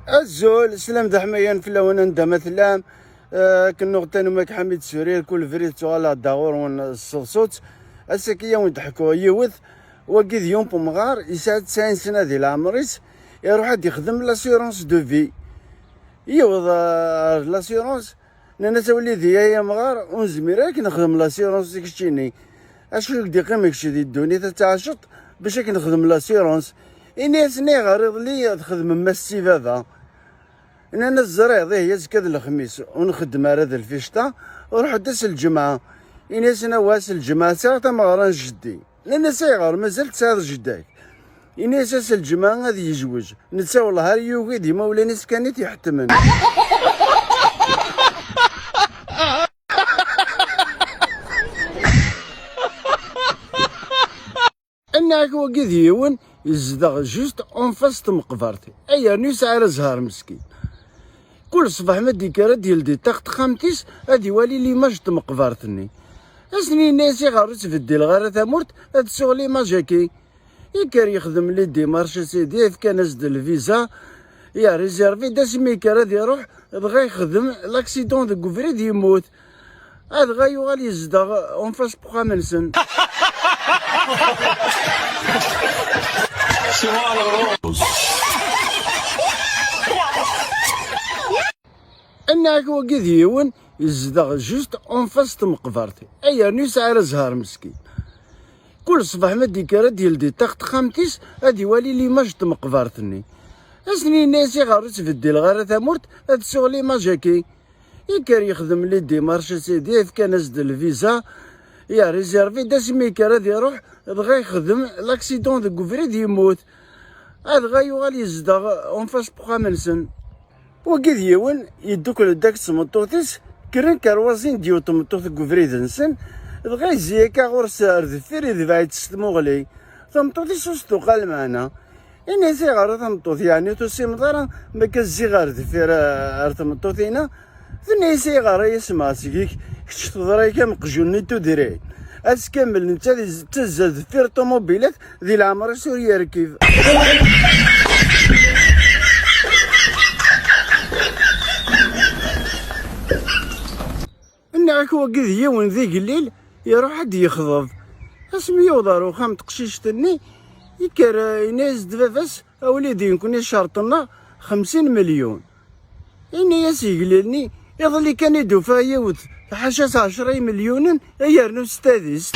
الزول سلام ذا حميان في اللون ندى مثلا كنو غتانو ماك حميد سورير كل فريد تغالا داغور ون الصوت السكية ونضحكو يوث وكيد يوم بمغار يسعد 90 سنة ديال عمريس يروح هاد يخدم لاسيورونس دو في يوض لاسيورونس نانا تولي ديا مغار ونزمير نخدم لاسيورونس ديكشتيني اشو يقدي قيمك شي دي الدوني تتعشط باش نخدم لاسيورونس إني سني غريض لي تخدم ماسيف هذا انا الزريض هي زكاد الخميس ونخدم هذا الفيشتا ونروح داس الجمعة إني سنا واس الجمعة ساعة مغران جدي لأن سايغر مازال تساعد جداك إني أساس الجمعة غادي يجوج نتا والله هاري يوغي ديما ولا ناس كانت يحتمن أنا هكا وكيد يون يزدغ جوست اون فاس تمقبرتي ايا نيس على زهر مسكين كل صباح ما ديكارا ديال دي تاخت خامتيس هادي والي ليماج تمقبرتني اسني ناسي غارت في الديل غير ثمورت هاد الشغل ماجاكي يكار يخدم لي ديمارش سيدي كان نزد الفيزا يا ريزيرفي داس ميكار هادي يروح بغا يخدم لاكسيدون دو كوفريد يموت هاد غا يوغال يزدغ اون فاس بوغا منسن أنا هكا وكيد يون يزدغ جوست اون فاس تمقبرتي ايا نيس على زهر مسكين كل صباح ما ديكارا ديال دي تاخت خامتيس هادي والي ليماج تمقبرتني اسني ناسي غارت في الديل غير ثمورت هاد الشغل ماجاكي يكار يخدم لي ديمارش سيدي كان نزد الفيزا يا ريزيرفي داس ميكار هادي يروح بغا يخدم لاكسيدون دو كوفريد يموت هاد غا يوغال يزدغ اون فاس بوغا منسن وكيد يون يدوكل داك تمطوطيس كرن كروازين ديو تمطوط كوفريد نسن بغا يزي هكا غورس ردفير يدفع تستموغلي تمطوطيس وستو قال معنا إني سي غار تمطوط يعني توسي مدارا ما كزي غار دفير تمطوطينا ثني سي غار يسمع سيكيك كتش تضري كام قجوني تو ديري اس كامل نتا تزاد دفير طوموبيلات ذي العمر سوريا ركيف إنك وكيد يون ذيك الليل يروح حد يخضب اسمي يوضر وخام تقشيشتني يكر يناز دفافاس اوليدي يكون يشرطنا 50 مليون إني يسيقلني يظلي كان يدوفا يوث حاشا 10 مليون يرنو ستاديس